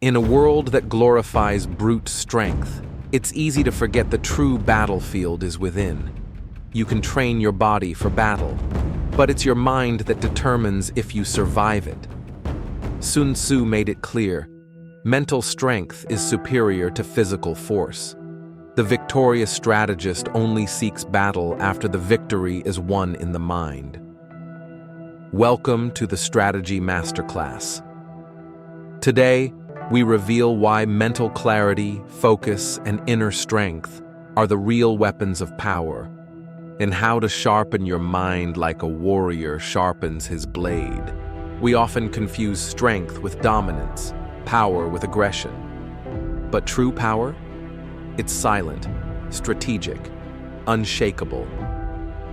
In a world that glorifies brute strength, it's easy to forget the true battlefield is within. You can train your body for battle, but it's your mind that determines if you survive it. Sun Tzu made it clear, mental strength is superior to physical force. The victorious strategist only seeks battle after the victory is won in the mind. Welcome to the Strategy Masterclass. Today, we reveal why mental clarity, focus, and inner strength are the real weapons of power, and how to sharpen your mind like a warrior sharpens his blade. We often confuse strength with dominance, power with aggression. But true power? It's silent, strategic, unshakable.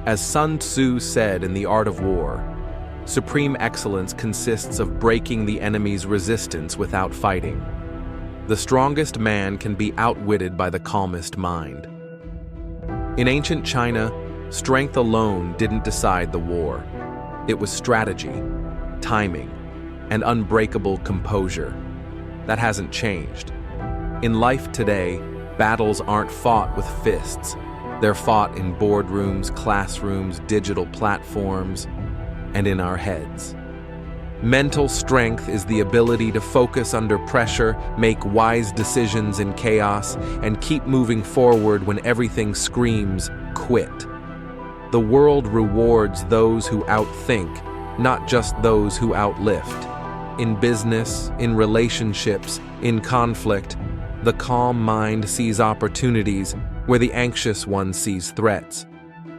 As Sun Tzu said in The Art of War, supreme excellence consists of breaking the enemy's resistance without fighting. The strongest man can be outwitted by the calmest mind. In ancient China, strength alone didn't decide the war. It was strategy, timing, and unbreakable composure. That hasn't changed. In life today, battles aren't fought with fists. They're fought in boardrooms, classrooms, digital platforms, and in our heads. Mental strength is the ability to focus under pressure, make wise decisions in chaos, and keep moving forward when everything screams, quit. The world rewards those who outthink, not just those who outlift. In business, in relationships, in conflict, the calm mind sees opportunities where the anxious one sees threats.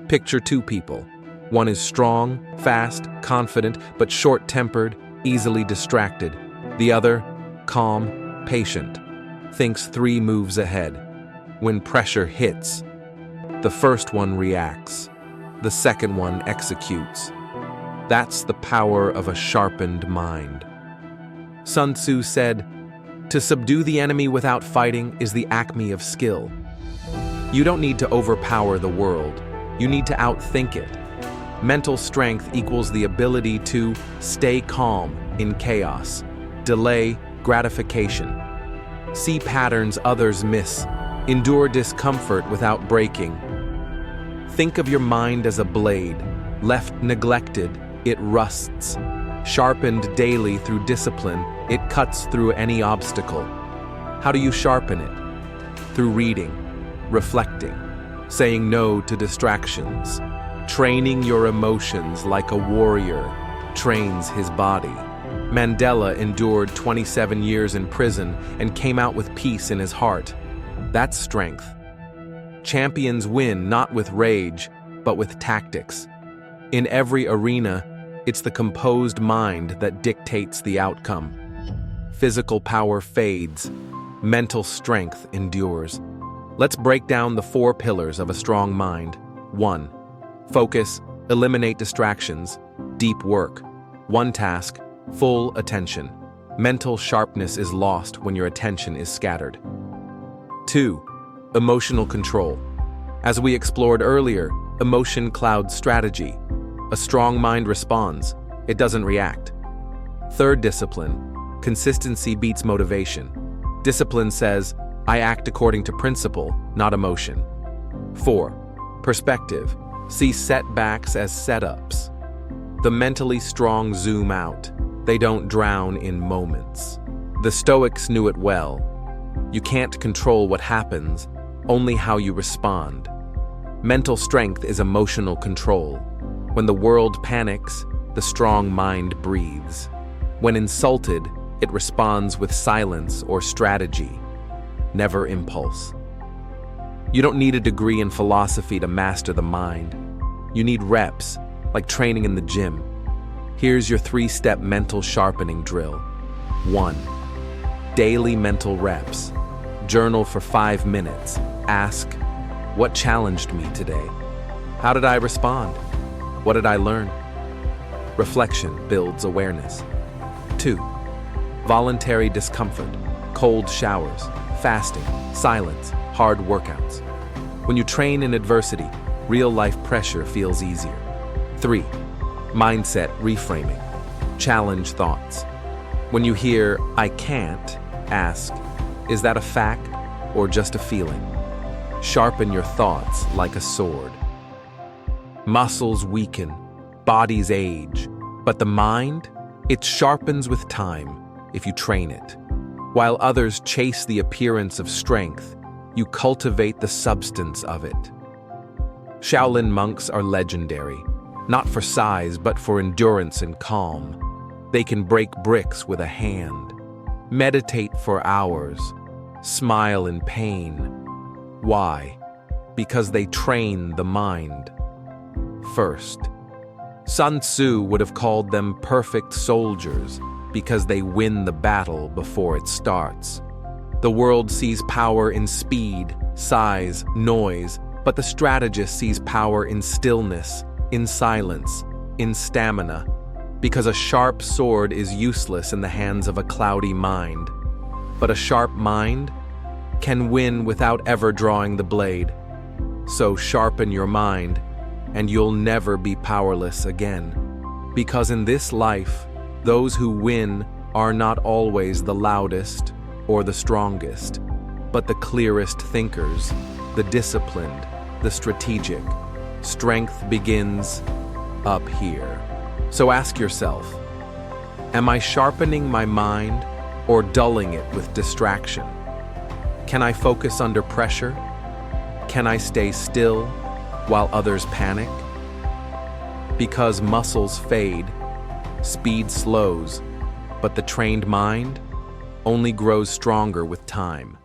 Picture two people. One is strong, fast, confident, but short-tempered, easily distracted. The other, calm, patient, thinks 3 moves ahead. When pressure hits, the first one reacts. The second one executes. That's the power of a sharpened mind. Sun Tzu said, "To subdue the enemy without fighting is the acme of skill." You don't need to overpower the world. You need to outthink it. Mental strength equals the ability to stay calm in chaos, delay gratification, see patterns others miss, endure discomfort without breaking. Think of your mind as a blade. Left neglected, it rusts. Sharpened daily through discipline, it cuts through any obstacle. How do you sharpen it? Through reading, reflecting, saying no to distractions, training your emotions like a warrior trains his body. Mandela endured 27 years in prison and came out with peace in his heart. That's strength. Champions win not with rage, but with tactics. In every arena, it's the composed mind that dictates the outcome. Physical power fades, mental strength endures. Let's break down the 4 pillars of a strong mind. 1. Focus, eliminate distractions, deep work. One task, full attention. Mental sharpness is lost when your attention is scattered. 2. Emotional control. As we explored earlier, emotion clouds strategy. A strong mind responds, it doesn't react. 3rd discipline, consistency beats motivation. Discipline says, I act according to principle, not emotion. 4. Perspective, see setbacks as setups. The mentally strong zoom out. They don't drown in moments. The Stoics knew it well. You can't control what happens, only how you respond. Mental strength is emotional control. When the world panics, the strong mind breathes. When insulted, it responds with silence or strategy, never impulse. You don't need a degree in philosophy to master the mind. You need reps, like training in the gym. Here's your 3-step mental sharpening drill. 1. Daily mental reps. Journal for 5 minutes. Ask, what challenged me today? How did I respond? What did I learn? Reflection builds awareness. 2. Voluntary discomfort. Cold showers, fasting, silence, hard workouts. When you train in adversity, real-life pressure feels easier. 3. Mindset reframing. Challenge thoughts. When you hear, I can't, Ask, is that a fact or just a feeling? Sharpen your thoughts like a sword. Muscles weaken, bodies age, but the mind, it sharpens with time if you train it. While others chase the appearance of strength, you cultivate the substance of it. Shaolin monks are legendary, not for size but for endurance and calm. They can break bricks with a hand, meditate for hours, smile in pain. Why? Because they train the mind. First, Sun Tzu would have called them perfect soldiers because they win the battle before it starts. The world sees power in speed, size, noise, but the strategist sees power in stillness, in silence, in stamina, because a sharp sword is useless in the hands of a cloudy mind. But a sharp mind can win without ever drawing the blade. So sharpen your mind, and you'll never be powerless again. Because in this life, those who win are not always the loudest or the strongest, but the clearest thinkers, the disciplined, the strategic. Strength begins up here. So ask yourself, am I sharpening my mind or dulling it with distraction? Can I focus under pressure? Can I stay still while others panic? Because muscles fade, speed slows, but the trained mind only grows stronger with time.